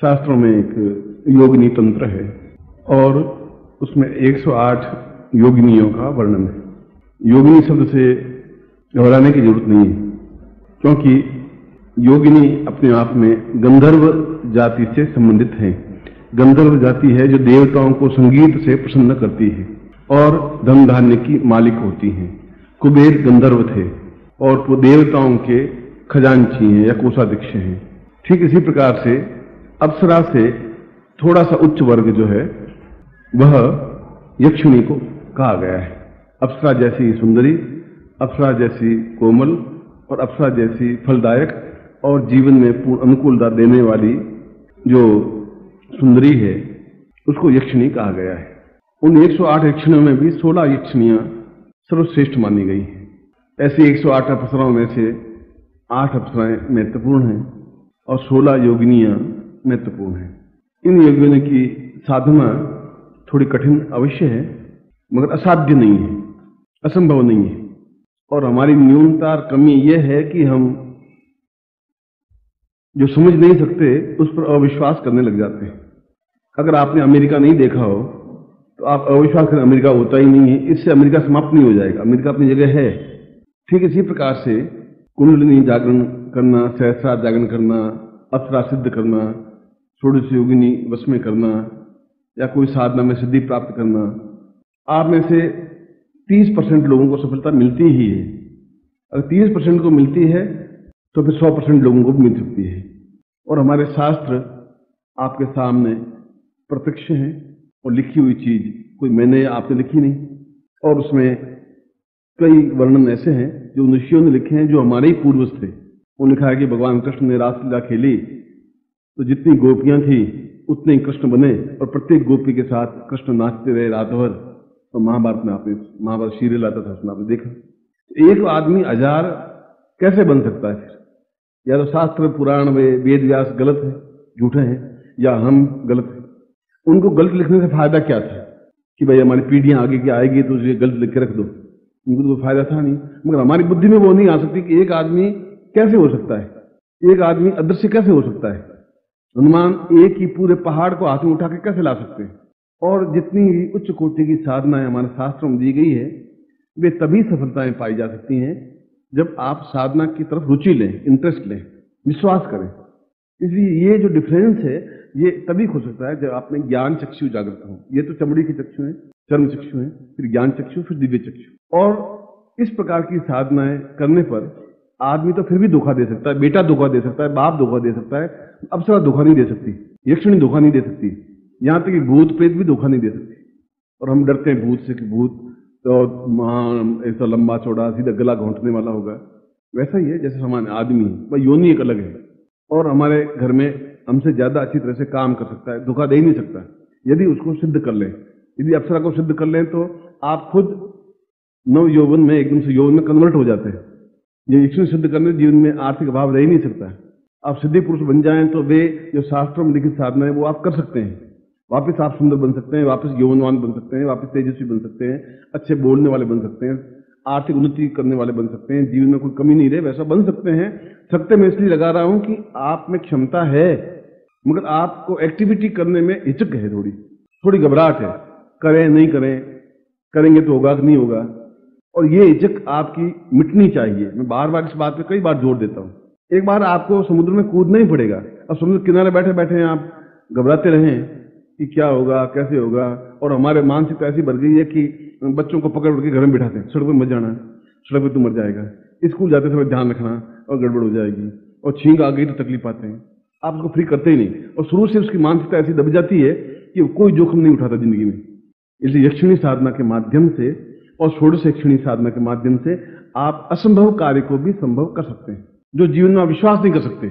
शास्त्रों में एक योगिनी तंत्र है और उसमें 108 योगिनियों का वर्णन है। योगिनी शब्द से घबराने की जरूरत नहीं है, क्योंकि योगिनी अपने आप में गंधर्व जाति से संबंधित है। गंधर्व जाति है जो देवताओं को संगीत से प्रसन्न करती है और धन धान्य की मालिक होती है। कुबेर गंधर्व थे और वो देवताओं के खजांची हैं या कोषाध्यक्ष हैं। ठीक इसी प्रकार से अप्सरा से थोड़ा सा उच्च वर्ग जो है वह यक्षिणी को कहा गया है। अप्सरा जैसी सुंदरी, अप्सरा जैसी कोमल और अप्सरा जैसी फलदायक और जीवन में पूर्ण अनुकूलता देने वाली जो सुंदरी है उसको यक्षिणी कहा गया है। उन 108 यक्षिणियों में भी 16 यक्षिणियां सर्वश्रेष्ठ मानी गई हैं। ऐसी 108 अप्सराओं में से 8 अप्सराएं महत्वपूर्ण हैं और 16 योगिनियां महत्वपूर्ण हैं। इन योगियों की साधना थोड़ी कठिन अवश्य है, मगर असाध्य नहीं है, असंभव नहीं है। और हमारी न्यूनता और कमी यह है कि हम जो समझ नहीं सकते उस पर अविश्वास करने लग जाते हैं। अगर आपने अमेरिका नहीं देखा हो तो आप अविश्वास करें अमेरिका होता ही नहीं है, इससे अमेरिका समाप्त नहीं हो जाएगा। अमेरिका अपनी जगह है। ठीक इसी प्रकार से कुंडलिनी जागरण करना, सहस्रार जागरण करना, अप्सरा सिद्ध करना, षोडश योगिनी वश में करना या कोई साधना में सिद्धि प्राप्त करना, आप में से 30% लोगों को सफलता मिलती ही है। अगर 30% को मिलती है तो फिर 100% लोगों को भी मिल सकती है। और हमारे शास्त्र आपके सामने प्रत्यक्ष हैं और लिखी हुई चीज कोई मैंने या आपने लिखी नहीं। और उसमें कई वर्णन ऐसे हैं जो ऋषियों ने लिखे हैं जो हमारे ही पूर्वज थे। वो लिखा है कि भगवान कृष्ण ने रासलीला खेली तो जितनी गोपियां थी उतने ही कृष्ण बने और प्रत्येक गोपी के साथ कृष्ण नाचते रहे रात भर। तो महाभारत में आपने महाभारत सीरियल आता था, उसमें आपने देखा। एक आदमी 1000 कैसे बन सकता है? या तो शास्त्र पुराण वेद व्यास गलत है, झूठे हैं, या हम गलत हैं। उनको गलत लिखने से फायदा क्या था कि भाई हमारी पीढ़ियां आगे की आएगी तो उसे गलत लिख के रख दो, उनको तो फायदा था नहीं। मगर हमारी बुद्धि में वो नहीं आ सकती कि एक आदमी कैसे हो सकता है, एक आदमी अदृश्य कैसे हो सकता है। हनुमान एक ही पूरे पहाड़ को हाथ में उठा के कैसे ला सकते हैं। और जितनी उच्च कोटि की साधनाएं हमारे शास्त्रों में दी गई है वे तभी सफलताएं पाई जा सकती हैं जब आप साधना की तरफ रुचि लें, इंटरेस्ट लें, विश्वास करें। इसलिए ये जो डिफरेंस है ये तभी हो सकता है जब आपने ज्ञान चक्षु जागृत हो। ये तो चमड़ी की चक्षु है, चर्म चक्षु है, फिर ज्ञान चक्षु, फिर दिव्य चक्षु। और इस प्रकार की साधनाएं करने पर आदमी तो फिर भी धोखा दे सकता है, बेटा धोखा दे सकता है, बाप धोखा दे सकता है, अप्सरा धोखा नहीं दे सकती, यक्षिणी धोखा नहीं दे सकती, यहां तक कि भूत प्रेत भी धोखा नहीं दे सकती। और हम डरते हैं भूत से कि भूत तो महान ऐसा लंबा चौड़ा सीधा गला घोंटने वाला होगा। वैसा ही है जैसे सामान्य आदमी है, वह योनि एक अलग है और हमारे घर में हमसे ज्यादा अच्छी तरह से काम कर सकता है, धोखा दे ही नहीं सकता यदि उसको सिद्ध कर लें। यदि अप्सरा को सिद्ध कर लें तो आप खुद नव यौवन में एकदम से यौवन में कन्वर्ट हो जाते हैं। ये यक्षिणी सिद्ध करने जीवन में आर्थिक अभाव रह ही नहीं सकता। आप सिद्धि पुरुष बन जाएं तो वे जो शास्त्रों में लिखित साधना है वो आप कर सकते हैं। वापस आप सुंदर बन सकते हैं, वापस यौवनवान बन सकते हैं, वापस तेजस्वी बन सकते हैं, अच्छे बोलने वाले बन सकते हैं, आर्थिक उन्नति करने वाले बन सकते हैं, जीवन में कोई कमी नहीं रहे वैसा बन सकते हैं। सकते मैं इसलिए लगा रहा हूं कि आप में क्षमता है, मगर आपको एक्टिविटी करने में हिचक है, थोड़ी घबराहट है। करें नहीं करें, करेंगे तो होगा कि नहीं होगा। और ये हिचक आपकी मिटनी चाहिए। मैं बार बार इस बात पे कई बार जोर देता हूं। एक बार आपको समुद्र में कूदना ही पड़ेगा। अब समुद्र किनारे बैठे बैठे आप घबराते रहें कि क्या होगा, कैसे होगा। और हमारे मानसिकता ऐसी बढ़ गई है कि बच्चों को पकड़ के घर में बिठाते हैं, सड़क पर मत जाना, सड़क पर तू मर जाएगा, स्कूल जाते समय ध्यान रखना और गड़बड़ हो जाएगी, और छींक आ गई तो तकलीफ आते हैं। आप उसको फ्री करते ही नहीं और शुरू से उसकी मानसिकता ऐसी दब जाती है कि कोई जोखिम नहीं उठाता जिंदगी में। इसलिए यक्षिणी साधना के माध्यम से और षोडश यक्षिणी साधना के माध्यम से आप असंभव कार्य को भी संभव कर सकते हैं, जो जीवन में आप विश्वास नहीं कर सकते।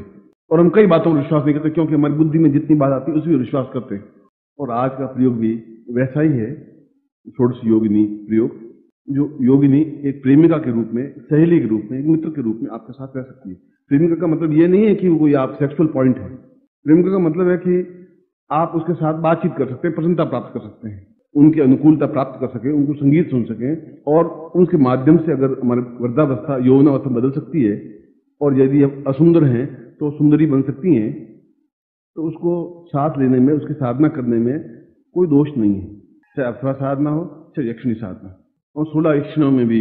और हम कई बातों पर विश्वास नहीं करते क्योंकि हमारी बुद्धि में जितनी बात आती है उसी पर विश्वास करते हैं। और आज का प्रयोग भी वैसा ही है, षोडश योगिनी प्रयोग। जो योगिनी एक प्रेमिका के रूप में, सहेली के रूप में, एक मित्र के रूप में आपके साथ रह सकती है। प्रेमिका का मतलब ये नहीं है कि वो कोई आप सेक्सुअल पॉइंट है। प्रेमिका का मतलब है कि आप उसके साथ बातचीत कर सकते हैं, प्रसन्नता प्राप्त कर सकते हैं, उनकी अनुकूलता प्राप्त कर सके, उनको संगीत सुन सकें। और उनके माध्यम से अगर हमारी वृद्धावस्था यौवनावस्था बदल सकती है और यदि हम असुंदर हैं तो सुंदरी बन सकती हैं, तो उसको सांस लेने में, उसकी साधना करने में कोई दोष नहीं है, चाहे अप्सरा साधना हो चाहे यक्षिणी साधना। और 16 यक्षिणों में भी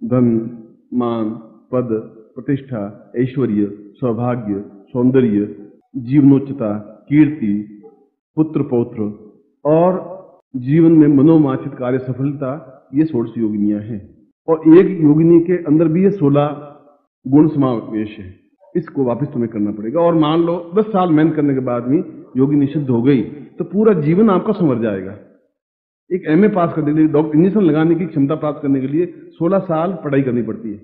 धन, मान, पद, प्रतिष्ठा, ऐश्वर्य, सौभाग्य, सौंदर्य, जीवनोच्चता, कीर्ति, पुत्र पौत्र और जीवन में मनोवांछित कार्य सफलता, ये 16 योगिनियां हैं। और एक योगिनी के अंदर भी ये 16 गुण समावेश है। इसको वापस तुम्हें करना पड़ेगा। और मान लो 10 साल मेहनत करने के बाद भी योगिनी सिद्ध हो गई तो पूरा जीवन आपका संवर जाएगा। एक एमए पास करने के लिए, डॉक्टर इंजेक्शन लगाने की क्षमता प्राप्त करने के लिए 16 साल पढ़ाई करनी पड़ती है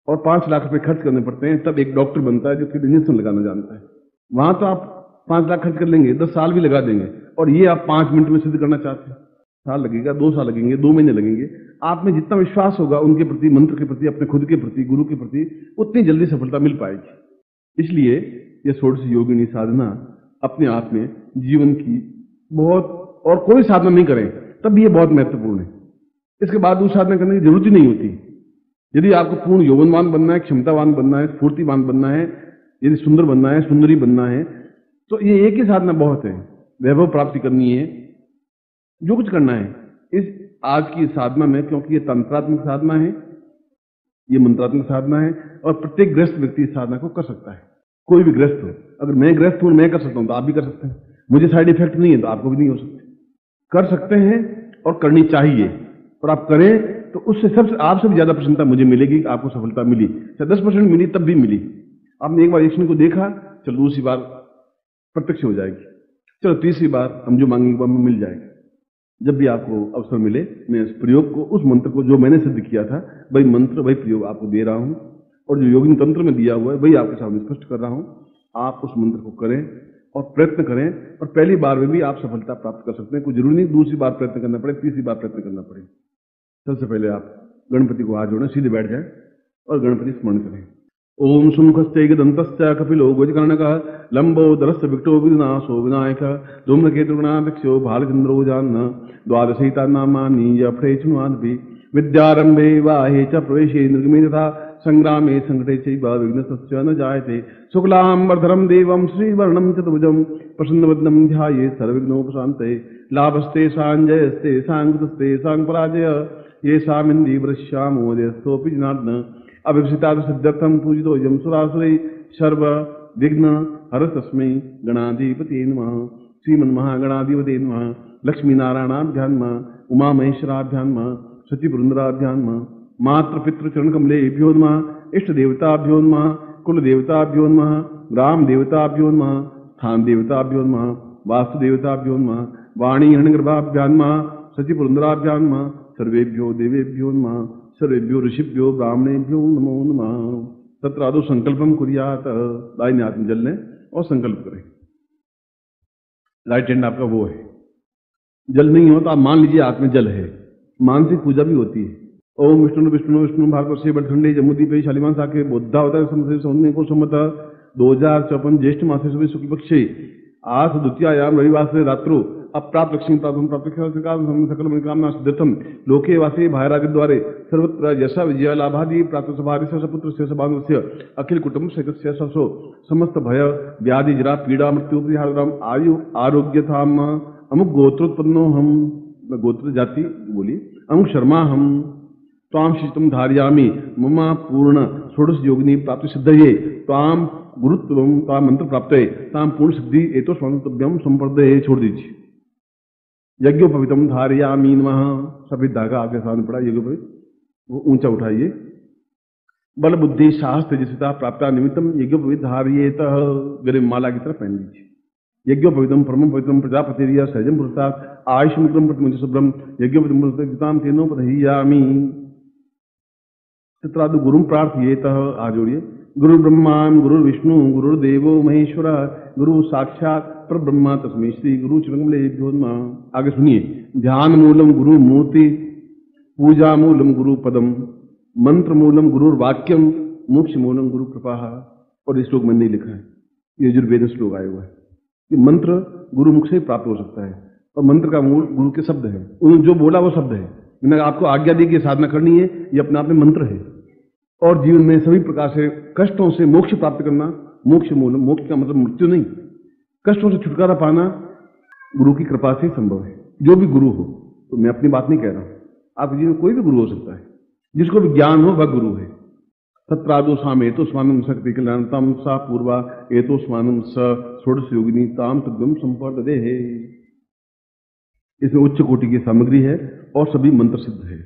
और 5 लाख रुपए खर्च करने पड़ते हैं, तब एक डॉक्टर बनता है जो फिर इंजेक्शन लगाना जानता है। वहां तो आप 5 लाख खर्च कर लेंगे, 10 साल भी लगा देंगे, और ये आप 5 मिनट में सिद्ध करना चाहते हैं। साल लगेगा, 2 साल लगेंगे, 2 महीने लगेंगे। आप में जितना विश्वास होगा उनके प्रति, मंत्र के प्रति, अपने खुद के प्रति, गुरु के प्रति, उतनी जल्दी सफलता मिल पाएगी। इसलिए यह 16 योगिनी साधना अपने आप में जीवन की बहुत, और कोई साधना नहीं करें तब भी ये बहुत महत्वपूर्ण है। इसके बाद दूसरी साधना करने की जरूरत ही नहीं होती। यदि आपको पूर्ण यौवनवान बनना है, क्षमतावान बनना है, स्फूर्तिवान बनना है, यदि सुंदर बनना है, सुंदरी बनना है, तो ये एक ही साधना बहुत है। वैभव प्राप्ति करनी है, जो कुछ करना है इस आज की साधना में, क्योंकि ये तंत्रात्मक साधना है, ये मंत्रात्मक साधना है, और प्रत्येक गृहस्थ व्यक्ति इस साधना को कर सकता है। कोई भी गृहस्थ हो, अगर मैं गृहस्थ हूं, मैं कर सकता हूं तो आप भी कर सकते हैं। मुझे साइड इफेक्ट नहीं है तो आपको भी नहीं हो सकते। कर सकते हैं और करनी चाहिए, और आप करें तो उससे सबसे, आपसे भी ज्यादा प्रसन्नता मुझे मिलेगी। आपको सफलता मिली, चाहे 10% मिली तब भी मिली। आपने एक बार यक्षिणी को देखा, चलो दूसरी बार प्रत्यक्ष हो जाएगी, चलो तीसरी बार हम जो मांगेंगे वो हमें मिल जाएगा। जब भी आपको अवसर मिले, मैं इस प्रयोग को, उस मंत्र को जो मैंने सिद्ध किया था, वही मंत्र, वही प्रयोग आपको दे रहा हूं, और जो योगिनी तंत्र में दिया हुआ है वही आपके सामने स्पष्ट कर रहा हूं। आप उस मंत्र को करें और प्रयत्न करें, और पहली बार में भी आप सफलता प्राप्त कर सकते हैं। कोई जरूरी नहीं दूसरी बार प्रयत्न करना पड़े, तीसरी बार प्रयत्न करना पड़े। सबसे पहले आप गणपति को हाथ जोड़ें, सीधे बैठ जाए और गणपति स्मरण करें। ओम सुमुखश्चैकदन्तश्च कपिलो गजकर्णकः लंबोदरस्य विकटो विघ्नाशो विनायकः धूम्रकेतुगणाध्यक्षो भालचंद्रो जान्न द्वादशैतानामानि जपठे चुनादपि विद्यारंभे वाहे च प्रवेशे निर्गमे तथा संग्रामे संकटे चैव विघ्नस्तस्य न जायते। शुक्लांबरधरं देवं श्रीवर्णं चतुर्भुजं प्रसन्नवदनं ध्यायेत् सर्वविघ्नोपशान्तये। लाभस्ते सांजयस्ते सांकृतस्ते सांपराजय येषामिन्दीवृश्यामो जयस्तोऽपि जनार्दन। अभिषिता सिद्ध्यर्थम पूजितोऽयं सुरासुरैः सर्व विघ्न हरस्तस्मै गणाधिपते नमः। श्रीमन्महागणाधिपते नमः। लक्ष्मीनारायणाभ्यां नमः। उमामहेश्वराभ्यां नमः। सचिपुरंदराभ्यां नमः। मातृपितृचरणकमलेभ्यो नमः। इष्टदेवताभ्यो नमः। कुलदेवताभ्यो नमः। ग्राम देवताभ्यो नमः। स्थान देवताभ्यो नमः। वास्तुदेवताभ्यो नमः। वाणी हिरण्यगर्भाभ्यां नमः। सचिपुरंदराभ्यां नमः। सर्वेभ्यो देवेभ्यो नमः। सर्वेभ्यो ऋषिभ्यो ब्राह्मणेभ्यो नमो नमः। तत्रादौ संकल्पम कुर्यात। दाहिने हाथ में जल लें और संकल्प करें। राइट हैंड आपका वो है। जल नहीं हो तो आप मान लीजिए हाथ में जल है। मानसिक पूजा भी होती है। ओम विष्णु विष्णु विष्णु भार्गव से बठंडे जमुदीपे शालिमान साके बुद्धा होता है सौन्य को सम्मत 2054 ज्येष्ठ मासे सुबह शुक्ल पक्षे आज द्वितीयायाम रविवासरे रात्रो अप्राप्त लक्ष्मी प्राप्त सकल मनोकामना सिद्धर्थम लोके वासे भायरागद्वारे सर्वत्र यशा विजय लाभादि प्राप्त सभारि सपुत्र से सबांधस्य अखिल कुटुंब सहितस्य ससो समस्त भय व्याधि जरा पीड़ा मृत्यु परिहारम आयु आरोग्यथाम अमुक गोत्रोत्पन्नो हम, गोत्र जाति बोलिए, अमुक शर्मा हम ताम शीतम धारयामी ममा पूर्ण षोडश योगिनी प्राप्ति सिद्धये ताम गुरुत्वम ताम मंत्र प्राप्त है ताम पूर्ण सिद्धि एतो स्वांतव्यम संपर्दये। छोड़ दीजिए। यज्ञोपवीतम धारयामी नमः। सफेद धागा आपके सामने पड़ा, यज्ञोपवीत वो ऊंचा उठाइए। बल बुद्धि साहस तेजस्विता प्राप्त निमित्तम यज्ञोपवीत धारियेत। गले माला की तरफ पहन लीजिए। यज्ञोपवीतम परम पवित्रम प्रजापतिरिया सहजम पुरुषार्थ आयुष्मुद्रम प्रतिमुच शुभ्रम यज्ञोपवीतम तेनोपदहीयामी। तत्रादु गुरुम प्रार्थयेत। आ जोड़िए। गुरु ब्रह्मा गुरु विष्णु गुरुर्देवो महेश्वर गुरु साक्षात पर ब्रह्मा तस्मै श्री गुरु चरणकमलेभ्यो नमः। आगे सुनिए। ध्यान मूलम गुरु मूर्ति पूजा मूलम गुरु पदम मंत्र मूलम गुरु वाक्यम मोक्ष मूलम गुरु कृपा। और इस श्लोक में नहीं लिखा है, ये यजुर्वेद श्लोक आया हुआ है। ये मंत्र गुरुमुख से प्राप्त हो सकता है, और मंत्र का मूल गुरु के शब्द है। उन्होंने जो बोला वो शब्द है। मैंने आपको आज्ञा दी कि साधना करनी है, ये अपने आप में मंत्र है। और जीवन में सभी प्रकार से कष्टों से मोक्ष प्राप्त करना, मोक्ष मूल, मोक्ष का मतलब मृत्यु नहीं, कष्टों से छुटकारा पाना गुरु की कृपा से संभव है। जो भी गुरु हो, तो मैं अपनी बात नहीं कह रहा हूं, आपके जीवन में कोई भी गुरु हो सकता है। जिसको भी ज्ञान हो वह गुरु है। तत्रादो साम एतो स्वानम शक्ति कल्याणतम सा पूर्वा एतो स्वानम स षोडश योगिनी ताम तद्वम संपर्दे है। इसमें उच्च कोटि की सामग्री है और सभी मंत्र सिद्ध है।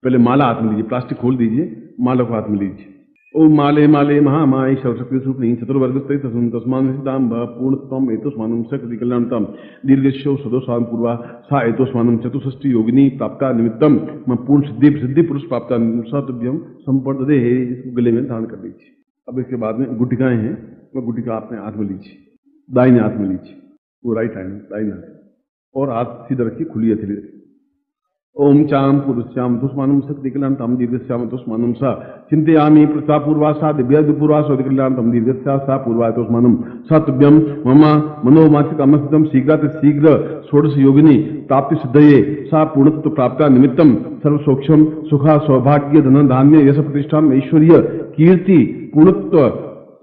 पहले माला हाथ में लीजिए, प्लास्टिक खोल दीजिए, माला को हाथ में लीजिए। ओम माले माले महामाई सर्वशक्ति स्वरूपिणी चतुर्वर्ग तस्मान सिद्धाम पूर्णतम एतोस्मानम शक्ति कल्याणतम दीर्घशो सदोसाम पूर्वा सा एतोस्मानम चतुष्षष्टि योगिनी प्राप्ता निमित्तम मैं पूर्ण सिद्धि पुरुष प्राप्ता सतभ्यम संपर्दे है। इसको गले में धारण कर लीजिए। अब इसके बाद में गुटिकाएं हैं, वह गुटिका आपने हाथ में लीजिए, दाहिने हाथ में लीजिए, वो राइट हैंड दाहिने हाथ, और हाथ सीधा रखिए, खुली हथेली रखिए। ओम चाम पुरुष्याम तुष्मानम शक्ति कल्याणतम दीर्घश्याम तुष्मानम सा चिंतयामि प्रता पूर्वा सा दिव्य पूर्वा स्वति कल्याणतम दीर्घस्या सा पूर्वा तुष्मानम सतभ्यम मम मनोमासिक अमस्थितम शीघ्र षोडश योगिनी प्राप्ति सिद्धये सा पूर्णत्व प्राप्ता निमित्तम सर्व सूक्ष्म सुखा सौभाग्य धन धान्य यश प्रतिष्ठा ऐश्वर्य कीर्ति पूर्णत्व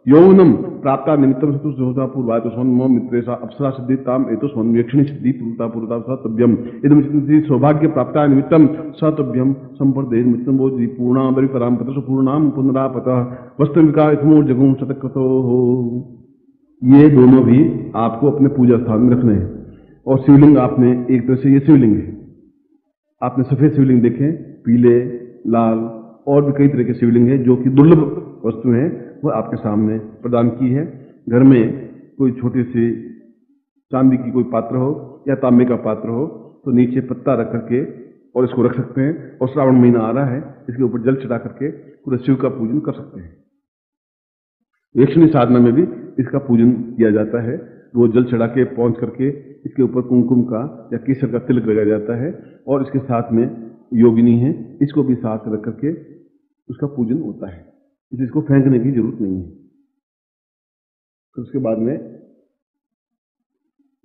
यौवनम प्राप्ता निमित्तम सतुषोता पूर्वा तो स्वम मित्रेशा अप्सरा सिद्धिताम एतो स्वम यक्षिणी सिद्धि पूर्णता सतभ्यम इदम चिंतित सौभाग्य प्राप्ता निमित्तम सतभ्यम संपर्दे निमित्तम बोधि पूर्णावरि पराम पतसु पूर्णाम पुनरापतः वस्तुविका इतमो जगुं शतक्रतो हो। ये दोनों भी आपको अपने पूजा स्थान में रखने हैं। और शिवलिंग आपने एक तरह से, ये शिवलिंग है, आपने सफेद शिवलिंग देखे, पीले, लाल और भी कई तरह के शिवलिंग है जो कि दुर्लभ वस्तु हैं, वह आपके सामने प्रदान की है। घर में कोई छोटी सी चांदी की कोई पात्र हो या तांबे का पात्र हो तो नीचे पत्ता रख करके और इसको रख सकते हैं। और श्रावण महीना आ रहा है, इसके ऊपर जल चढ़ा करके पूरे शिव का पूजन कर सकते हैं। यक्षिणी साधना में भी इसका पूजन किया जाता है। वो जल चढ़ा के पहुंच करके इसके ऊपर कुमकुम का या केसर का तिलक लगाया जाता है और इसके साथ में योगिनी है, इसको भी साथ रख करके उसका पूजन होता है। इसको फेंकने की जरूरत नहीं है। तो उसके बाद में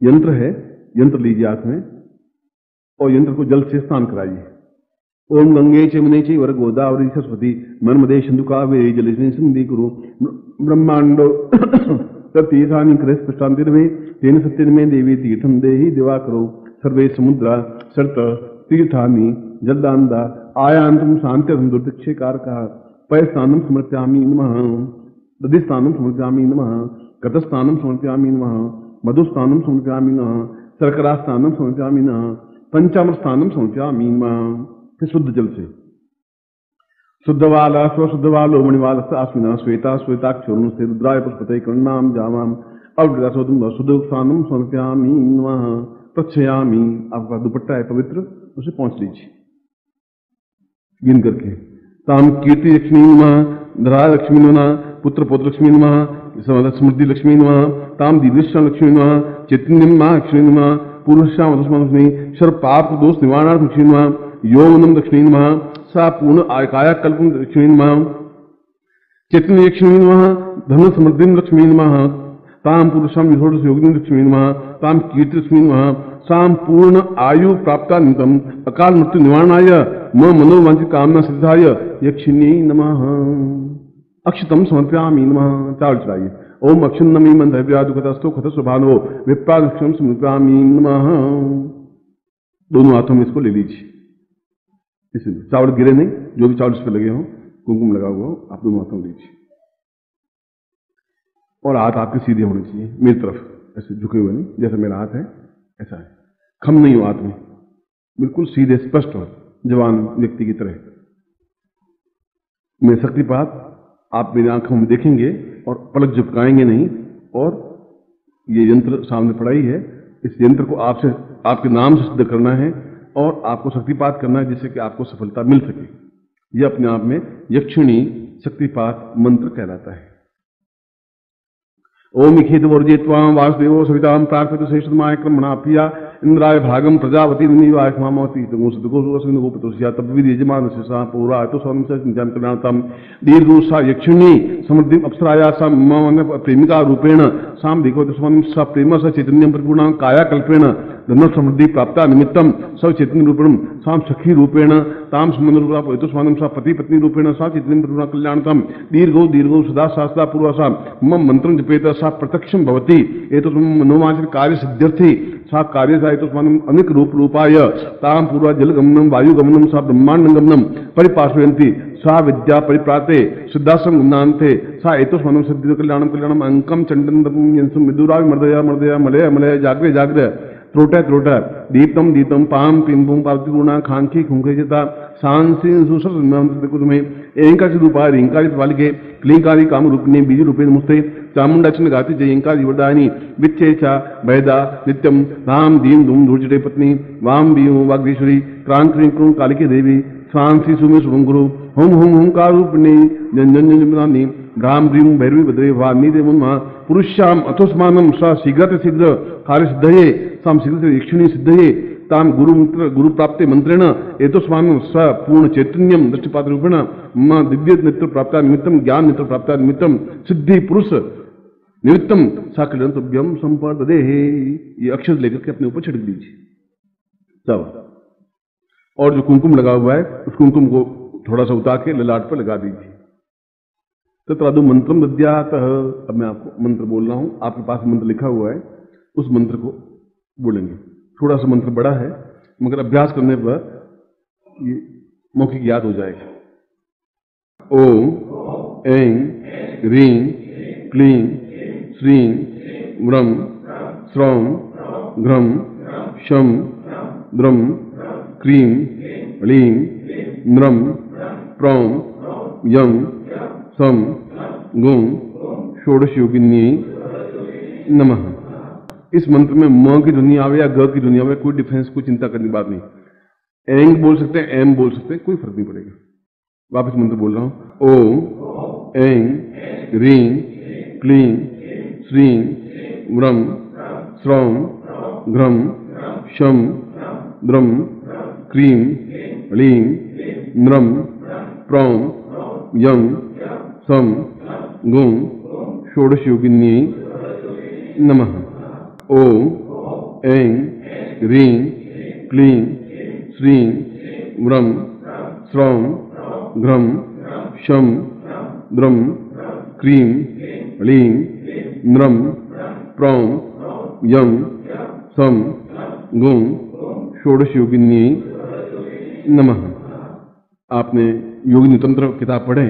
यंत्र है, यंत्र लीजिए हाथ में और यंत्र को जल से स्नान कराइए। ओम गंगे चमुने चैव गोदावरी सरस्वती नर्मदे सिंधु कावेरी जलेस्मिन् सन्निधिं कुरु ब्रह्मांडो तत्तीर्थानि कृष्णांतिर्मे तेन सत्यन्मे देवी तीर्थं देहि दिवाकरो सर्वे समुद्रा सर्त तीर्थानि जलदानदा आयान्तुं शान्त्यर्थं दुर्दिक्षे कारकः पयस्नानं समर्पयामि नमः दधिस्नानं समर्पयामि नमः कटस्नानं समर्पयामि नमः मधुस्नानं समर्पयामि नमः शर्करास्नानं समर्पयामि नमः पंचामृत स्नानं समर्पयामि नमः। फिर शुद्ध जल से शुद्धवाला स्वशुद्धवालो मणिवाल आस्मिना श्वेता श्वेताक्षरुण से रुद्राय पुष्पते कर्णाम जामाम अवृतासोदम शुद्ध स्नानं समर्पयामि नमः प्रक्षयामि। आपका दुपट्टा है पवित्र, उसे पहुंच लीजिए गिन करके। ताम कीर्ति लक्ष्मी नमः धरा लक्ष्मी नमः पुत्र पौत्र लक्ष्मी नमः समृद्धि लक्ष्मी नमः ताम दीर्घश्याम लक्ष्मी नमः चैतन्यमा लक्ष्मी नमः पूर्वश्याम लक्ष्मी सर्व पाप दोष निवारणार्थ लक्ष्मी नमः यौवनम लक्ष्मी नमः सा पूर्ण आयकाया कल्पम लक्ष्मी नमः चैतन्य लक्ष्मी नमः धन समृद्धि लक्ष्मी नमः ताम पुरुषाम षोडश योगिनी लक्ष्मी नमः ताम कीर्ति लक्ष्मी नमः साम पूर्ण आयु प्राप्ता निमित्तम अकाल मृत्यु निवारणाय मम मनोवांछित कामना सिद्धाय यक्षिणी नमः अक्षतम समर्पयामि नमः। चावल चढ़ाइए। ओम अक्षुन्नमी मंत्रव्यादुकतस्तो खत स्वभानो विप्रादक्षम समर्पयामि नमः। दोनों हाथों में इसको ले लीजिए, इसलिए चावल गिरे नहीं, जो भी चावल इस पर लगे हो, कुमकुम लगा हुआ हो, आप दोनों हाथों में लीजिए और हाथ आपके सीधे होने चाहिए मेरी तरफ, ऐसे झुके हुए नहीं, जैसे मेरा हाथ है ऐसा है। खम नहीं हो हाथ में, बिल्कुल सीधे स्पष्ट हो, जवान व्यक्ति की तरह। मेरे शक्तिपात आप मेरी आंखों में देखेंगे और पलक झपकाएंगे नहीं। और ये यंत्र सामने पड़ा ही है, इस यंत्र को आपसे आपके नाम से सिद्ध करना है और आपको शक्तिपात करना है जिससे कि आपको सफलता मिल सके। यह अपने आप में यक्षिणी शक्तिपात मंत्र कहलाता है। ओम इखेत वर्जेत्वाम वासुदेवो सविताम प्राकृत श्रेष्ठमाय क्रमणा प्रिया इंद्राय भागम प्रजापति निवाय मामवती गोपतोषिया तब्विद यजमान से सा पूरा तो स्वामी से कल्याणतम दीर्घोषा यक्षिणी समृद्धि अप्सराया सा प्रेमिका रूपेण साम देखो तस्मान् स प्रेम स चैतन्यम परिपूर्ण काया कल्पेन धन समृद्धि प्राप्ता निमित्तम स चैतन्य रूपेण साम सखी रूपेण ताम सुमन रूपा एतस्मानं स पति पत्नी रूपेण स चैतन्य परिपूर्ण कल्याणतम दीर्घो दीर्घो सदा शास्त्रा पूर्वसा मम मंत्रं जपेत सा प्रत्यक्षं भवति एतस्मान् मनोवांछित कार्य सिद्ध्यर्थी सा कार्य सा एतस्मान् अनेक रूप रूपाय ताम पूर्व जल गमनम वायु गमनम सा ब्रह्मांड गमनम परिपार्श्वयन्ति सा विद्या परिप्राते सिद्धासम गुणान्ते सा एतस्मानं सिद्धि कल्याणम कल्याणम अंकम चंडनम यंसुम विदुरा मर्दया मर्दया मलय मलय जाग्रे जाग्रे त्रोट त्रोट दीप्तम दीप्तम पाम पिंबुम पार्वती गुणा खांखी खुंखे चिता सांसी सुसर कुसुमे एंकाची रूपा रिंकारी पालिके क्लींकारी काम रूपिणी बीज रूपे नमस्ते चामुंडाचन गाति जयंकारी वरदानी विच्छे चा भयदा नित्यम राम दीन धूम धूर्जटे पत्नी वाम बीहू वाग्देश्वरी क्रांत क्रीं क्रूं कालिके देवी सांसी सुमे शुभं गुरु हुम हुम हुंकार रूपिणी जन जन जन राम ह्रीं भैरवी भद्रे वामी देवम पुरुष्याम अथोस्मानम स शीघ्र शीघ्र कार्य सिद्धये साम शीघ्र यक्षिणी सिद्धये ताम गुरु प्राप्ते मंत्रेण एतस्मानं स पूर्ण चैतन्यम दृष्टिपात रूपेण मम दिव्य नेत्र प्राप्ता निमित्तम ज्ञान नेत्र प्राप्ता निमित्तम सिद्धि पुरुष निमित्तम सा कल्याणतुभ्यम संपदे। ये अक्षर लेकर के अपने ऊपर छिड़क दीजिए सब, और जो कुमकुम लगा हुआ है उस कुमकुम को थोड़ा सा उतार के ललाट पर लगा दीजिए। तत्रादु मंत्रम दद्यात। अब मैं आपको मंत्र बोल रहा हूं, आपके पास मंत्र लिखा हुआ है, उस मंत्र को बोलेंगे। थोड़ा सा मंत्र बड़ा है मगर अभ्यास करने पर ये मौखिक याद हो जाएगा। ओम ऐं ह्रीं क्लीं श्रीं ग्रं स्रौं घ्रं शं द्रं क्रीं ह्लीं नृं प्रौं यं सम गुं षोडश योगिन्यै नमः। इस मंत्र में म की ध्वनि आवे या ग की ध्वनि आवे कोई डिफरेंस, कोई चिंता करने की बात नहीं। एंग बोल सकते हैं, एम बोल सकते हैं, कोई फर्क नहीं पड़ेगा। वापस मंत्र बोल रहा हूं। ओम ऐं ह्रीं क्लीं श्रीं ग्रं स्रौं घ्रं शं द्रं क्रीं ह्लीं नृं प्रौं यं सम गुं षोडश योगिन्यै नमः। ओम ऐं ह्रीं क्लीं श्रीं ग्रं स्रौं घ्रं शं द्रं क्रीं ह्लीं नृं प्रौं यं सम गुं षोडश योगिन्यै नमः। आपने योगिनी तंत्र किताब पढ़े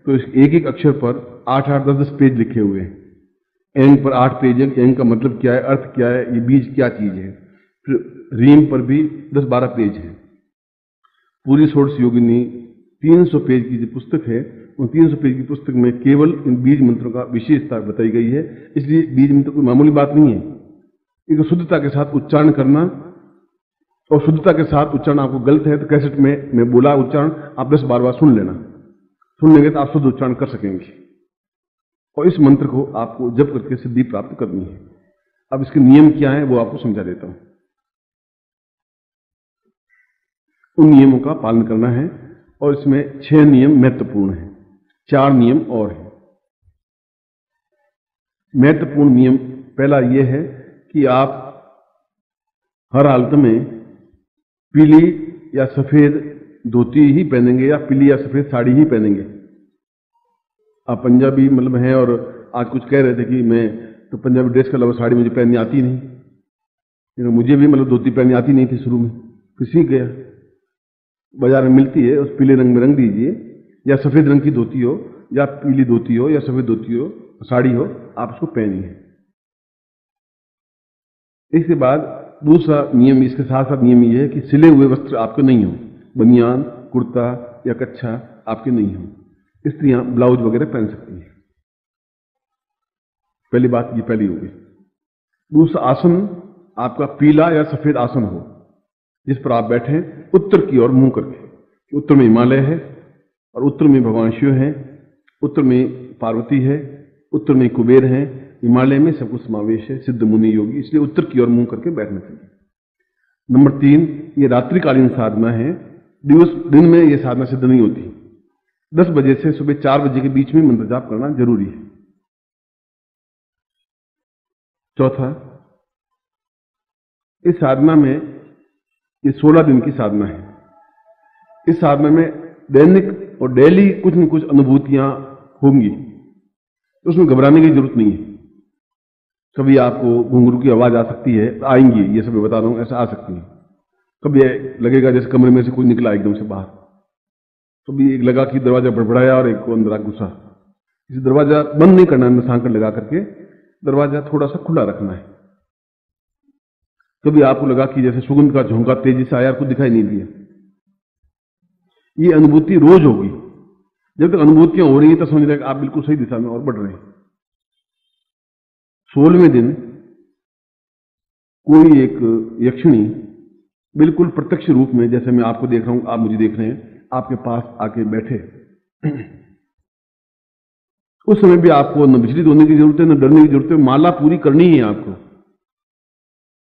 तो इस एक एक अक्षर पर 8-8, 10-10 पेज लिखे हुए हैं। एंग पर 8 पेज है, एंग का मतलब क्या है, अर्थ क्या है, ये बीज क्या चीज है। फिर रीम पर भी 10-12 पेज है। पूरी षोडश योगिनी 300 पेज की जो पुस्तक है, उन 300 पेज की पुस्तक में केवल इन बीज मंत्रों का विशेषता बताई गई है। इसलिए बीज मंत्र कोई मामूली बात नहीं है। इनको शुद्धता के साथ उच्चारण करना, और शुद्धता के साथ उच्चारण आपको गलत है तो कैसेट में मैं बोला उच्चारण आप 10-12 बार सुन लेना। सुन लेंगे तो आप शुद्ध उच्चारण कर सकेंगे। और इस मंत्र को आपको जप करके सिद्धि प्राप्त करनी है। अब इसके नियम क्या है वो आपको समझा देता हूं। उन नियमों का पालन करना है और इसमें 6 नियम महत्वपूर्ण हैं, 4 नियम और हैं। महत्वपूर्ण नियम पहला यह है कि आप हर हालत में पीली या सफेद धोती ही पहनेंगे या पीली या सफेद साड़ी ही पहनेंगे। आप पंजाबी मतलब हैं और आज कुछ कह रहे थे कि मैं तो पंजाबी ड्रेस के अलावा साड़ी मुझे पहननी आती नहीं। मुझे भी मतलब धोती पहननी आती नहीं थी शुरू में, फिर सीख गया। बाजार में मिलती है, उस पीले रंग में रंग दीजिए, या सफेद रंग की धोती हो या पीली धोती हो या सफेद धोती हो साड़ी हो, आप उसको पहनिए। इसके बाद दूसरा नियम, इसके साथ साथ नियम यह है कि सिले हुए वस्त्र आपके नहीं हो, बनियान कुर्ता या कच्छा आपके नहीं हो। स्त्रियां ब्लाउज वगैरह पहन सकती हैं। पहली बात ये पहली होगी। दूसरा आसन आपका पीला या सफेद आसन हो जिस पर आप बैठे उत्तर की ओर मुंह करके। उत्तर में हिमालय है और उत्तर में भगवान शिव है, उत्तर में पार्वती है, उत्तर में कुबेर है, हिमालय में सब कुछ समावेश है, सिद्ध मुनि योगी, इसलिए उत्तर की ओर मुंह करके बैठना चाहिए। नंबर 3, ये रात्रिकालीन साधना है, दिन में ये साधना सिद्ध नहीं होती। 10 बजे से सुबह 4 बजे के बीच में मंत्र जाप करना जरूरी है। चौथा, इस साधना में, ये 16 दिन की साधना है। इस साधना में दैनिक और डेली कुछ न कुछ अनुभूतियां होंगी, तो उसमें घबराने की जरूरत नहीं है। कभी आपको घुंघरू की आवाज आ सकती है, आएंगी, ये सब बता रहा हूं, ऐसा आ सकती है। कभी लगेगा जैसे कमरे में से कोई निकला एकदम से बाहर, कभी एक लगा कि दरवाजा बड़बड़ाया और एक को अंदर आ घुसा। इसे दरवाजा बंद नहीं करना है, सांकड़ लगा करके दरवाजा थोड़ा सा खुला रखना है। कभी आपको लगा कि जैसे सुगंध का झोंका तेजी से आया, कुछ दिखाई नहीं दिया। ये अनुभूति रोज होगी। जब तक अनुभूतियां हो रही हैं तो समझ रहे आप बिल्कुल सही दिशा में और बढ़ रहे हैं। 16वें दिन कोई एक यक्षिणी बिल्कुल प्रत्यक्ष रूप में, जैसे मैं आपको देख रहा हूं, आप मुझे देख रहे हैं, आपके पास आके बैठे। उस समय भी आपको न विचलित होने की जरूरत है, न डरने की जरूरत है। माला पूरी करनी ही है आपको,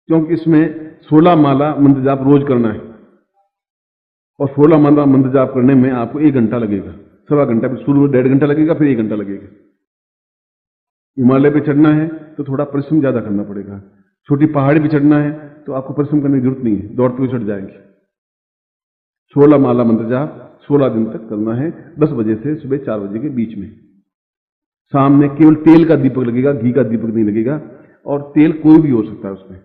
क्योंकि इसमें 16 माला मंत्र जाप रोज करना है, और 16 माला मंत्र जाप करने में आपको 1 घंटा लगेगा, सवा घंटा, फिर शुरू में 1.5 घंटा लगेगा, फिर 1 घंटा लगेगा। हिमालय पे चढ़ना है तो थोड़ा परिश्रम ज्यादा करना पड़ेगा। छोटी पहाड़ी पे चढ़ना है तो आपको परिश्रम करने की जरूरत नहीं है, दौड़ते हुए चढ़ जाएंगे। 16 माला मंत्र जाप 16 दिन तक करना है, 10 बजे से सुबह 4 बजे के बीच में। सामने केवल तेल का दीपक लगेगा, घी का दीपक नहीं लगेगा, और तेल कोई भी हो सकता है उसमें।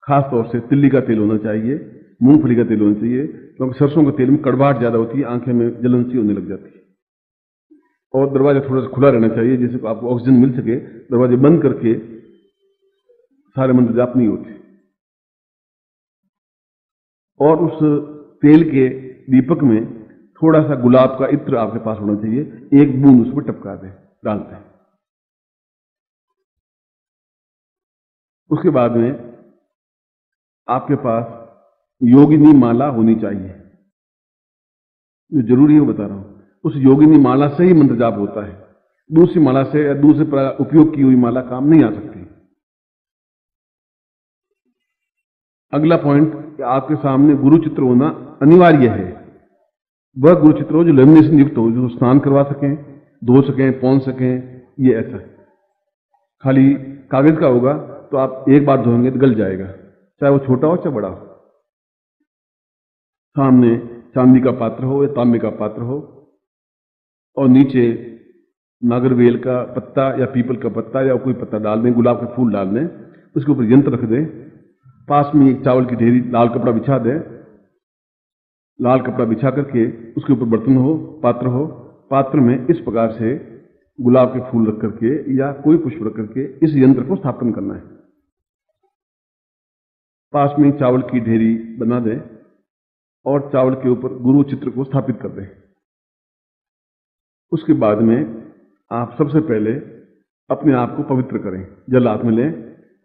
खास तौर से तिल्ली का तेल होना चाहिए, मूंगफली का तेल होना चाहिए, क्योंकि सरसों के तेल में कड़वाहट ज्यादा होती है, आंखें में जलन सी होने लग जाती है। और दरवाजा थोड़ा सा खुला रहना चाहिए, जिससे आपको ऑक्सीजन मिल सके। दरवाजे बंद करके सारे मंत्र जाप नहीं होते। और उस तेल के दीपक में थोड़ा सा गुलाब का इत्र आपके पास होना चाहिए, 1 बूंद उसमें टपका दें, डालते हैं। उसके बाद में आपके पास योगिनी माला होनी चाहिए, जो जरूरी है वो बता रहा हूं। उस योगिनी माला से ही मंत्र जाप होता है, दूसरी माला से या दूसरे उपयोग की हुई माला काम नहीं आ सकती। अगला पॉइंट, आपके सामने गुरु चित्र होना अनिवार्य है। वह गुरु चित्र हो जो लेमिनेशन युक्त हो, जो स्नान करवा सकें, धो सकें, पौन सकें, ये ऐसा है। खाली कागज का होगा तो आप एक बार धोएंगे तो गल जाएगा, चाहे वो छोटा हो चाहे बड़ा हो। सामने चांदी का पात्र हो या तांबे का पात्र हो, और नीचे नागरवेल का पत्ता या पीपल का पत्ता या कोई पत्ता डाल दें, गुलाब के फूल डाल दें, उसके ऊपर यंत्र रख दें। पास में एक चावल की ढेरी, लाल कपड़ा बिछा दें। लाल कपड़ा बिछा करके उसके ऊपर बर्तन हो, पात्र हो, पात्र में इस प्रकार से गुलाब के फूल रख करके या कोई पुष्प रख करके इस यंत्र को स्थापन करना है। पास में चावल की ढेरी बना दें और चावल के ऊपर गुरु चित्र को स्थापित कर दें। उसके बाद में आप सबसे पहले अपने आप को पवित्र करें, जल हाथ में लें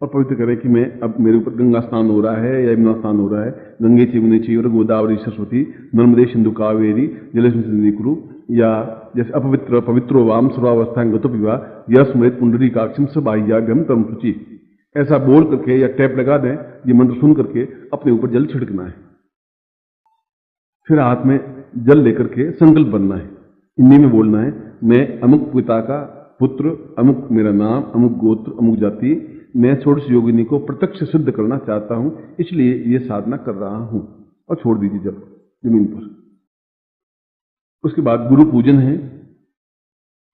और पवित्र करें कि मैं, अब मेरे ऊपर गंगा स्नान हो रहा है या यमुना स्नान हो रहा है, गंगे चैवने चैव गोदावरी सरस्वती नर्मदे सिंधु कावेरी जलेस्मिन् सन्निधिं कुरु, या जैसे अपवित्र पवित्रो वाम सर्वावस्थां गतो विवा यस्मृत पुंडरीकाक्षं स बाह्याभ्यं तम शुचि, ऐसा बोल करके या टैप लगा दें। ये मंत्र सुन करके अपने ऊपर जल छिड़कना है। फिर हाथ में जल लेकर के संकल्प बनना है, हिंदी में बोलना है, मैं अमुक पिता का पुत्र, अमुक मेरा नाम, अमुक गोत्र, अमुक जाति, मैं षोडश योगिनी को प्रत्यक्ष सिद्ध करना चाहता हूं, इसलिए ये साधना कर रहा हूं। और छोड़ दीजिए जब जमीन पर। उसके बाद गुरु पूजन है,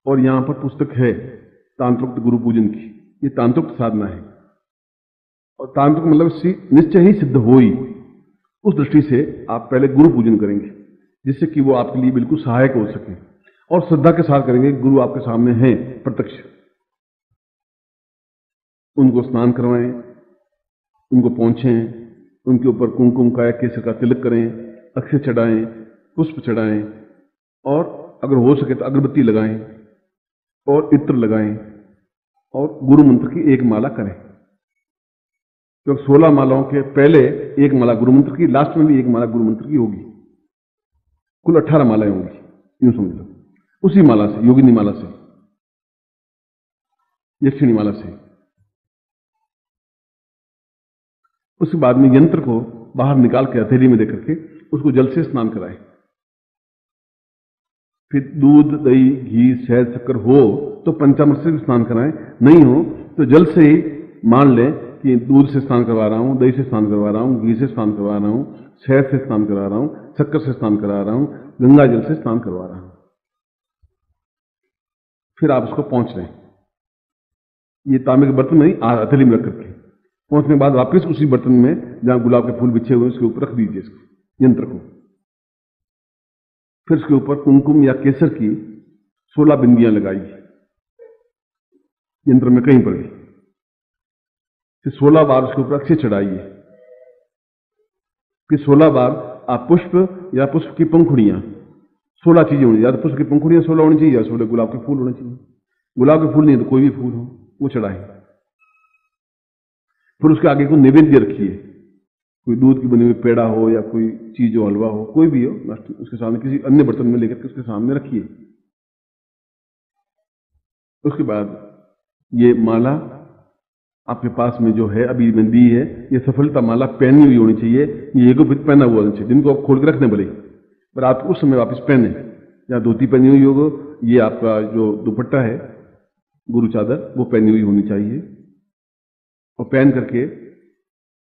और यहां पर पुस्तक है तांत्रोक्त गुरु पूजन की। ये तांत्रोक्त साधना है, और तांत्रिक मतलब निश्चय ही सिद्ध हो ही। उस दृष्टि से आप पहले गुरु पूजन करेंगे, जिससे कि वो आपके लिए बिल्कुल सहायक हो सके, और श्रद्धा के साथ करेंगे। गुरु आपके सामने हैं प्रत्यक्ष, उनको स्नान करवाएं, उनको पोंछें, उनके ऊपर कुमकुम का या केसर का तिलक करें, अक्षय चढ़ाएं, पुष्प चढ़ाएं, और अगर हो सके तो अगरबत्ती लगाएं और इत्र लगाएं, और गुरु मंत्र की 1 माला करें। तो 16 मालाओं के पहले 1 माला गुरु मंत्र की, लास्ट में भी 1 माला गुरु मंत्र की होगी। कुल 18 मालाएं होंगी, यूं समझ लो। उसी माला से, योगिनी माला से, यक्षिणी माला से। उसके बाद में यंत्र को बाहर निकाल के हथेली में देकर के उसको जल से स्नान कराएं। फिर दूध, दही, घी, शहद, शक्कर हो तो पंचामृत से भी स्नान कराएं, नहीं हो तो जल से ही मान लें कि दूध से स्नान करवा रहा हूं, दही से स्नान करवा रहा हूं, घी से स्नान करवा रहा हूं, शहद से स्नान करा रहा हूं, शक्कर से स्नान करा रहा हूं, गंगा जल से स्नान करवा रहा हूं। फिर आप उसको पहुंच लें, ये तांबे के बर्तन में हथेली में रख करके पहुंचने के बाद वापस उसी बर्तन में जहां गुलाब के फूल बिछे हुए उसके ऊपर रख दीजिए इसको, यंत्र को। फिर उसके ऊपर कुमकुम या केसर की 16 बिंदियां लगाइए यंत्र में कहीं पर भी। फिर 16 बार उसके ऊपर अक्षय चढ़ाइए। फिर 16 बार आप पुष्प या पुष्प की पंखुड़ियां, 16 चीजें होनी, या तो पुष्प की पंखुड़ियां 16 होनी चाहिए या 16 गुलाब के फूल होने चाहिए। गुलाब के फूल नहीं तो कोई भी फूल हो वो चढ़ाए। फिर उसके आगे को नैवेद्य रखिए, कोई दूध की बनी हुई पेड़ा हो या कोई चीज हो, हलवा हो, कोई भी हो, उसके सामने किसी अन्य बर्तन में लेकर के उसके सामने रखिए। उसके बाद ये माला आपके पास में जो है अभी मैंने दी है, ये सफलता माला पहनी हुई होनी चाहिए, ये एगो पहना हुआ होना चाहिए, जिनको आप खोल के रखने भले पर आप उस समय वापस पहने, या धोती पहनी हुई होगा, ये आपका जो दुपट्टा है गुरु चादर वो पहनी हुई होनी चाहिए, और पहन करके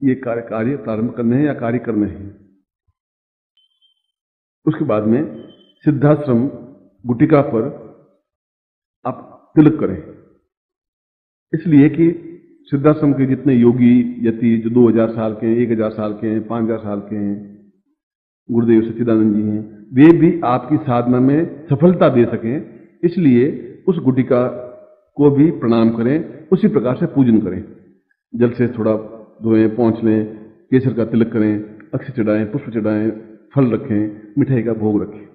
ये कार्य प्रारंभ करने हैं या कार्य करने हैं। उसके बाद में सिद्धाश्रम गुटिका पर आप तिलक करें, इसलिए कि सिद्धाश्रम के जितने योगी यति जो 2000 साल के हैं, 1000 साल के हैं, 5000 साल के हैं, गुरुदेव सच्चिदानंद जी हैं, वे भी आपकी साधना में सफलता दे सकें, इसलिए उस गुटिका को भी प्रणाम करें, उसी प्रकार से पूजन करें। जल से थोड़ा धोएं, पहुंच लें, केसर का तिलक करें, अक्षय चढ़ाएं, पुष्प चढ़ाएं, फल रखें, मिठाई का भोग रखें।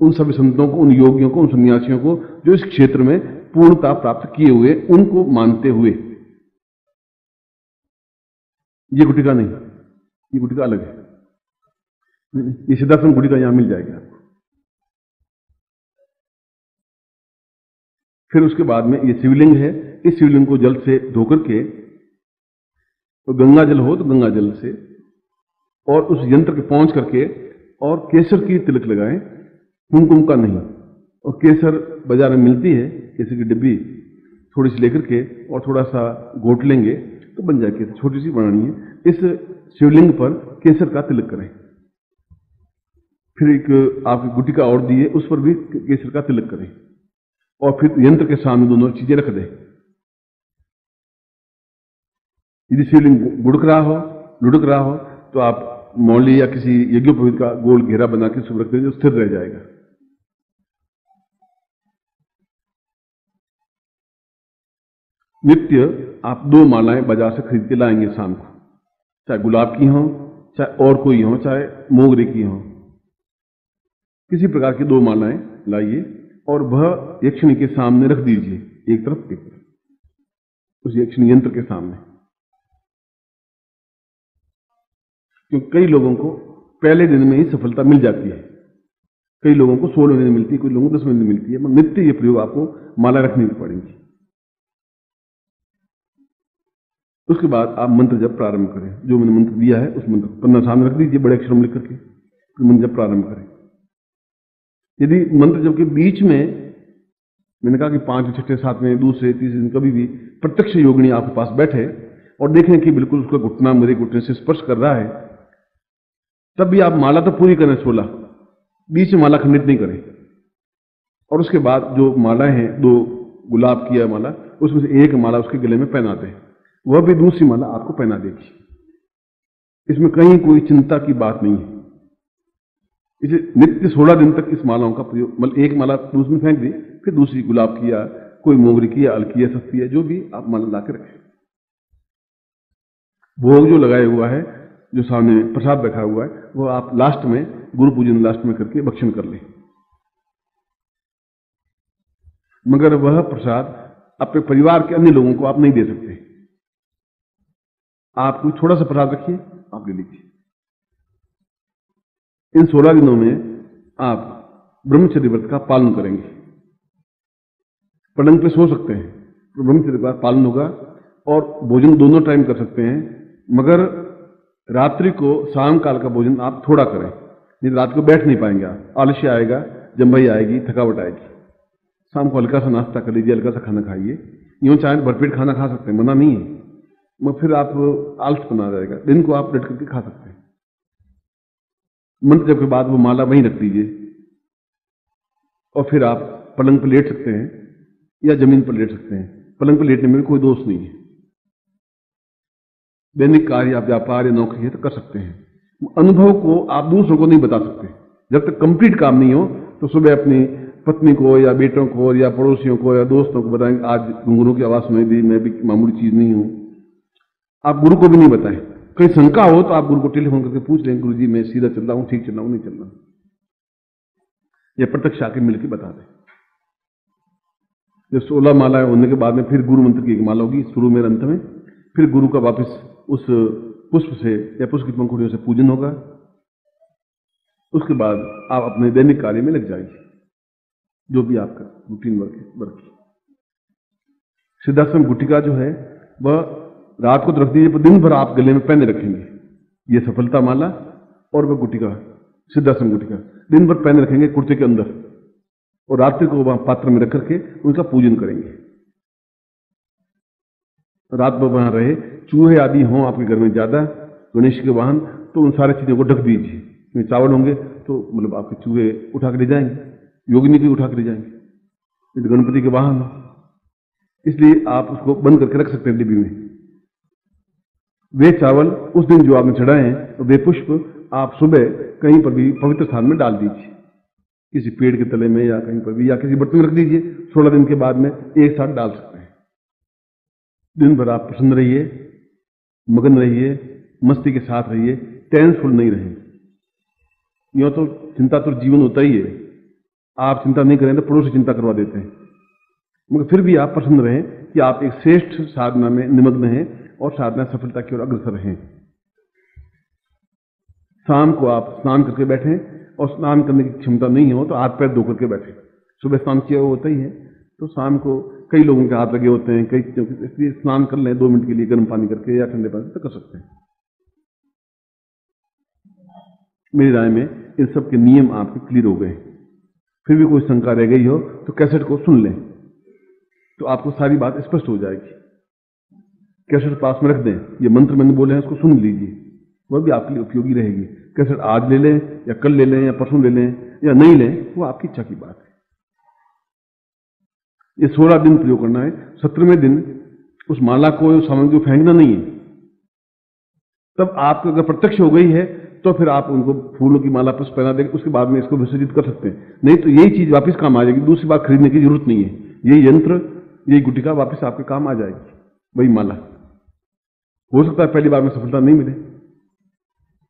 उन सभी संतों को, उन योगियों को, उन सन्यासियों को जो इस क्षेत्र में पूर्णता प्राप्त किए हुए, उनको मानते हुए। ये गुटिका नहीं, ये गुटिका अलग है, ये सिद्धाश्रम गुटिका यहां मिल जाएगी आपको। फिर उसके बाद में ये शिवलिंग है, इस शिवलिंग को जल से धोकर के, तो गंगा जल हो तो गंगा जल से, और उस यंत्र के पहुंच करके और केसर की तिलक लगाएं, कुमकुम का नहीं। और केसर बाजार में मिलती है, केसर की डिब्बी थोड़ी सी लेकर के और थोड़ा सा घोट लेंगे तो बन जाएगी, छोटी सी बनानी है। इस शिवलिंग पर केसर का तिलक करें। फिर एक आपकी गुटिका और दी है, उस पर भी केसर का तिलक करें, और फिर यंत्र के सामने दोनों चीजें रख दें। यदि शिवलिंग गुड़क रहा हो, लुढ़क रहा हो, तो आप मौली या किसी यज्ञोपवीत का गोल घेरा बना के सुबह रख देंगे, स्थिर रह जाएगा। नित्य आप 2 मालाएं बाजार से खरीद के लाएंगे शाम को, चाहे गुलाब की हो, चाहे और कोई हो, चाहे मोगरे की हो, किसी प्रकार की 2 मालाएं लाइए और वह यक्षिणी के सामने रख दीजिए, एक तरफ एक तरफ, उस यक्षिणी यंत्र के सामने। क्योंकि कई लोगों को पहले दिन में ही सफलता मिल जाती है, कई लोगों को 16 दिन मिलती है, कई लोगों को 10 दिन मिलती है। नित्य ये प्रयोग आपको माला रखनी पड़ेगी। उसके बाद आप मंत्र जप प्रारंभ करें, जो मैंने मंत्र दिया है उस मंत्र पन्ना सामने रख दीजिए बड़े अक्षरों में लिख करके, फिर मंत्र जप प्रारंभ करें। यदि मंत्र जप के बीच में मैंने कहा कि 5, 6, 7वें, दूसरे, तीसरे दिन कभी भी प्रत्यक्ष योगिनी आपके पास बैठे और देखें कि बिल्कुल उसका घुटना मेरे घुटने से स्पर्श कर रहा है, तब भी आप माला तो पूरी करें 16, बीच में माला खंडित नहीं करें। और उसके बाद जो मालाएं हैं, 2 गुलाब की है माला, उसमें से एक माला उसके गले में पहना दें, वह भी दूसरी माला आपको पहना देगी। इसमें कहीं कोई चिंता की बात नहीं है। इसे नित्य 16 दिन तक इस मालाओं का प्रयोग, मतलब एक माला दूसरी में फेंक दी, फिर दूसरी गुलाब की या कोई मोगरी की या अलकी या सस्ती है, जो भी आप माला ला के रखें। भोग जो लगाया हुआ है, जो सामने प्रसाद रखा हुआ है, वो आप लास्ट में गुरु पूजन लास्ट में करके भक्षण कर लें। मगर वह प्रसाद अपने परिवार के अन्य लोगों को आप नहीं दे सकते। आप कोई थोड़ा सा प्रसाद रखिए, आप ले लीजिए। इन 16 दिनों में आप ब्रह्मचर्य व्रत का पालन करेंगे। पलंग पे सो सकते हैं तो ब्रह्मचर्य का पालन होगा, और भोजन दोनों टाइम कर सकते हैं, मगर रात्रि को शाम काल का भोजन आप थोड़ा करें, नहीं रात को बैठ नहीं पाएंगे आप, आलस्य आएगा, जम्भाई आएगी, थकावट आएगी। शाम को हल्का सा नाश्ता कर लीजिए, हल्का सा खाना खाइए। यूँ चाहे भरपेट खाना खा सकते हैं, मना नहीं है, मगर फिर आप आलस बना जाएगा। दिन को आप लेट करके खा सकते हैं। मंत्र जप के बाद वो माला वहीं रख दीजिए और फिर आप पलंग पर लेट सकते हैं या जमीन पर लेट सकते हैं। पलंग पर लेटने में भी कोई दोष नहीं है। दैनिक कार्य आप व्यापार या नौकरी है तो कर सकते हैं। अनुभव को आप दूसरों को नहीं बता सकते। जब तक कंप्लीट काम नहीं हो तो सुबह अपनी पत्नी को या बेटों को या पड़ोसियों को या दोस्तों को बताएंगे आज घुंघरू की आवाज सुनाई दी, मैं भी मामूली चीज नहीं हूं। आप गुरु को भी नहीं बताएं। कहीं शंका हो तो आप गुरु को टेलीफोन करके पूछ लें, गुरु जी मैं सीधा चल रहा हूं, ठीक चल रहा हूं, नहीं चल रहा हूं, या प्रत्यक्ष आके मिलकर बता दें। जब 16 माला होने के बाद में फिर गुरु मंत्र की एक माला होगी शुरू में अंत में, फिर गुरु का वापस उस पुष्प से या पुष्प की पंखुड़ियों से पूजन होगा। उसके बाद आप अपने दैनिक कार्य में लग जाएंगे, जो भी आपका रूटीन वर्क। सिद्धाश्रम गुटिका जो है वह रात को तो रख दीजिए, पर दिन भर आप गले में पहने रखेंगे। ये सफलता माला और वह गुटिका, सिद्धाश्रम गुटिका दिन भर पहने रखेंगे कुर्ते के अंदर, और रात्रि को वहां पात्र में रख करके उनका पूजन करेंगे। रात भर वहां रहे, चूहे आदि हों आपके घर में ज्यादा, गणेश के वाहन, तो उन सारी चीजों को ढक दीजिए। चावल होंगे तो मतलब आपके चूहे उठा के ले जाएंगे, योगिनी भी उठा के ले जाएंगे। तो गणपति के वाहन, इसलिए आप उसको बंद करके रख सकते हैं डिब्बी में। वे चावल उस दिन जो आपने चढ़ाए हैं, तो वे पुष्प आप सुबह कहीं पर भी पवित्र स्थान में डाल दीजिए, किसी पेड़ के तले में या कहीं पर भी, या किसी बर्तन में रख दीजिए। 16 दिन के बाद में एक साथ डाल सकते हैं। दिन भर आप प्रसन्न रहिए, मगन रहिए, मस्ती के साथ रहिए, टेंसफुल नहीं रहे। यूं तो चिंता तो जीवन होता ही है, आप चिंता नहीं करें तो पड़ोसी चिंता करवा देते हैं, मगर फिर भी आप प्रसन्न रहें कि आप एक श्रेष्ठ साधना में निमग्न हैं और साधना सफलता की ओर अग्रसर हैं। शाम को आप स्नान करके बैठें, और स्नान करने की क्षमता नहीं हो तो हाथ पैर धो करके बैठें। सुबह स्नान किया हुआ होता ही है, तो शाम को कई लोगों के हाथ लगे होते हैं, कई, इसलिए स्नान कर लें 2 मिनट के लिए गर्म पानी करके या ठंडे पानी से कर सकते हैं। मेरी राय में इन सब के नियम आपके क्लियर हो गए। फिर भी कोई शंका रह गई हो तो कैसेट को सुन लें, तो आपको सारी बात स्पष्ट हो जाएगी। कैसेट पास में रख दें, ये मंत्र मैंने बोले हैं उसको सुन लीजिए, वह भी आपके लिए उपयोगी रहेगी। कैसेट आज ले लें या कल ले लें या परसों ले लें या नहीं लें, वो आपकी इच्छा की बात है। ये 16 दिन प्रयोग करना है। 17वें दिन उस माला को, सामग्री को फेंकना नहीं है। तब आपको अगर प्रत्यक्ष हो गई है तो फिर आप उनको फूलों की माला पुष्प पहना देंगे, उसके बाद में इसको विसर्जित कर सकते हैं। नहीं तो यही चीज वापस काम आ जाएगी, दूसरी बात खरीदने की जरूरत नहीं है। यही यंत्र, यही गुटिका वापस आपके काम आ जाएगी, वही माला। हो सकता है पहली बार में सफलता नहीं मिले,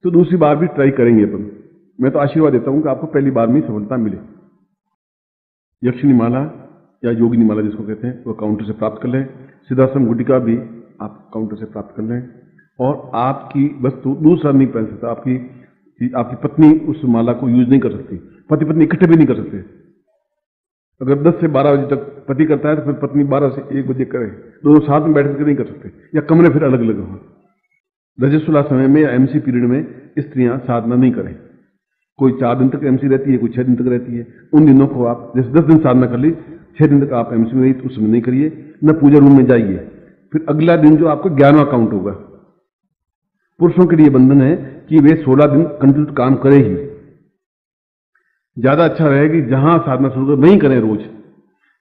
तो दूसरी बार भी ट्राई करेंगे अपन। मैं तो आशीर्वाद देता हूं कि आपको पहली बार में सफलता मिले। यक्षिणी माला या योगिनी माला जिसको कहते हैं, वो काउंटर से प्राप्त कर लें। सिद्धाश्रम गुटिका भी आप काउंटर से प्राप्त कर लें। और आपकी वस्तु दूसरा नहीं पहन सकता, आपकी पत्नी उस माला को यूज नहीं कर सकती, पति पत्नी इकट्ठे भी नहीं कर सकते। अगर 10 से 12 बजे तक पति करता है तो फिर पत्नी 12 से 1 बजे करे, दोनों साथ में बैठ करके नहीं कर सकते, या कमरे फिर अलग अलग हों। रजस्वला समय में या एमसी पीरियड में स्त्रियां साधना नहीं करें। कोई 4 दिन तक एमसी रहती है, कोई 6 दिन तक रहती है। उन दिनों को आप जैसे 10 दिन साधना कर ली, 6 दिन तक आप एमसी में रही तो उसमें नहीं करिए, न पूजा रूम में जाइए। फिर अगला दिन जो आपको 11वां काउंट होगा। पुरुषों के लिए बंधन है कि वे 16 दिन कंटिन्यू काम करें ही। ज्यादा अच्छा रहे कि जहां साधना शुरू कर वहीं करें रोज।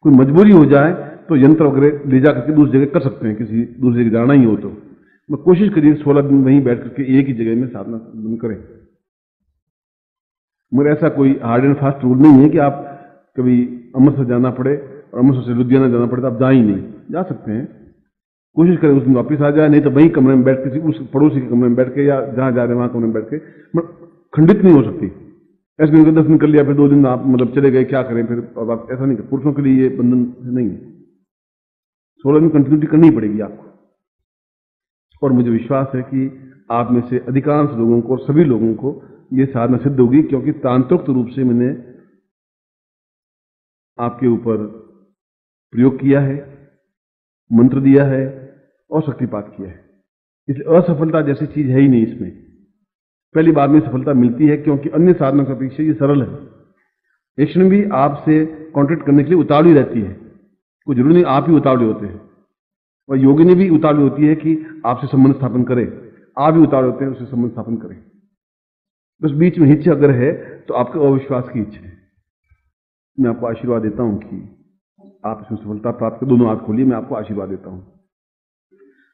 कोई मजबूरी हो जाए तो यंत्र वगैरह ले जाकर के दूसरी जगह कर सकते हैं, किसी दूसरी जगह जाना ही हो तो। मैं कोशिश करिए 16 दिन वहीं बैठ करके एक ही जगह में साधना करें। मगर ऐसा कोई हार्ड एंड फास्ट रूल नहीं है कि आप कभी अमृतसर जाना पड़े और अमृतसर से लुधियाना जाना पड़े तो आप जा ही नहीं, जा सकते हैं। कोशिश करें उस दिन वापस आ जाए, नहीं तो वहीं कमरे में बैठ के, उस पड़ोसी के कमरे में बैठ के या जहां जा रहे हैं वहां कमरे में बैठ के, खंडित नहीं हो सकती। ऐसे दिन 10 दिन कर लिया, फिर 2 दिन आप मतलब चले गए, क्या करें फिर। अब आप ऐसा नहीं, पुरुषों के लिए ये बंधन नहीं है। 16 दिन कंटिन्यूटी करनी पड़ेगी आपको। और मुझे विश्वास है कि आप में से अधिकांश लोगों को और सभी लोगों को ये साधना सिद्ध होगी, क्योंकि तांत्रिक रूप से मैंने आपके ऊपर प्रयोग किया है, मंत्र दिया है और शक्तिपात किया है। इसलिए असफलता जैसी चीज है ही नहीं इसमें। पहली बार में सफलता मिलती है, क्योंकि अन्य साधनों की अपेक्षा ये सरल है। लक्ष्मी भी आपसे कॉन्टेक्ट करने के लिए उतावली रहती है, कोई जरूरी नहीं आप ही उतावले होते हैं। और योगिनी भी उतावली होती है कि आपसे संबंध स्थापन करे, आप भी उतावले होते हैं उससे संबंध स्थापन करें। बस बीच में हिच अगर है तो आपके अविश्वास की इच्छा है। मैं आपको आशीर्वाद देता हूं कि आप इसमें सफलता प्राप्त कर, दोनों हाथ खोलिए, मैं आपको आशीर्वाद देता हूं।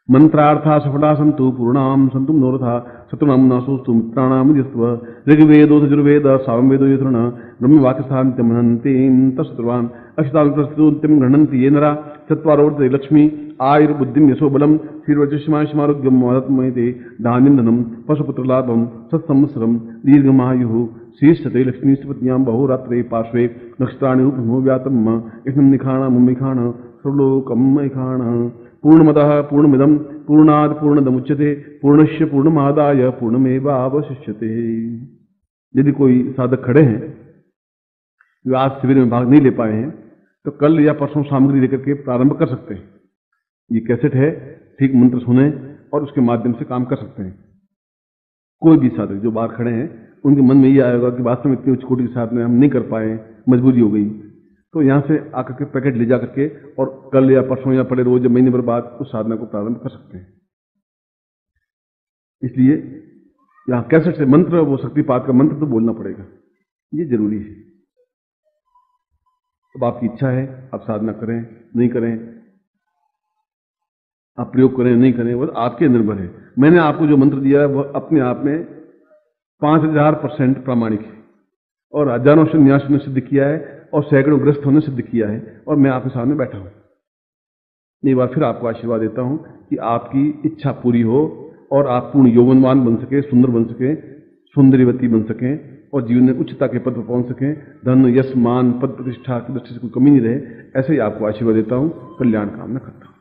मंत्रार्था सफला सन्तु पूर्णाम सन्तु मनोरथा शत्रुनाम नाशोस्तु मित्राणाम यस्व ऋग्वेदो यजुर्वेद सामवेदो यथुर्न ब्रह्मवाक्यस्थान्त्यमहन्तीं तत्सर्वान् अक्षतां प्रस्तुतिं गृह्णन्ति ये नरा चत्वारोर्थे लक्ष्मी आयुर्बुद्धिं यशोबलं श्रीर्वचस्मारोग्यं महत्मयते धान्यं धनं पशुपुत्रलाभं सत्संवत्सरं दीर्घमायुः शीर्षते लक्ष्मीपत्न्यां बहुरात्रे पार्श्वे नक्षत्राणि रूपमो व्यातं इष्णं निखाण सर्वलोकं मैखाण पूर्णमदः पूर्णमिदं पूर्णात् पूर्णदमुच्यते पूर्णस्य पूर्णमादाय पूर्णमेवावशिष्यते। यदि कोई साधक खड़े हैं जो आज शिविर में भाग नहीं ले पाए हैं तो कल या परसों सामग्री लेकर के प्रारंभ कर सकते हैं। ये कैसेट है, ठीक मंत्र सुने और उसके माध्यम से काम कर सकते हैं। कोई भी साधक जो बाहर खड़े हैं उनके मन में ये आएगा कि वास्तव में इतनी उच्च कोटि के साथ में हम नहीं कर पाए, मजबूरी हो गई, तो यहाँ से आकर के पैकेट ले जा करके और कल या परसों या पड़े रोज या महीने भर बाद उस साधना को प्रारंभ कर सकते हैं। इसलिए यहाँ कैसेट से मंत्र, वो शक्तिपात का मंत्र तो बोलना पड़ेगा, ये जरूरी है। अब आपकी इच्छा है, आप साधना करें नहीं करें, आप प्रयोग करें नहीं करें, वो आपके निर्भर है। मैंने आपको जो मंत्र दिया है वह अपने आप में 5000% प्रामाणिक है और हजारों से न्यास ने सिद्ध किया है और सैकड़ों ग्रस्त होने सिद्ध किया है और मैं आपके सामने बैठा हूं। एक बार फिर आपको आशीर्वाद देता हूं कि आपकी इच्छा पूरी हो और आप पूर्ण यौवनवान बन सके, सुंदर बन सके, सौंदर्यवती बन सकें और जीवन में उच्चता के पद पर पहुंच सकें। धन, यश, मान, पद प्रतिष्ठा की दृष्टि से कोई कमी नहीं रहे, ऐसे ही आपको आशीर्वाद देता हूं। कल्याण कामना करता हूं।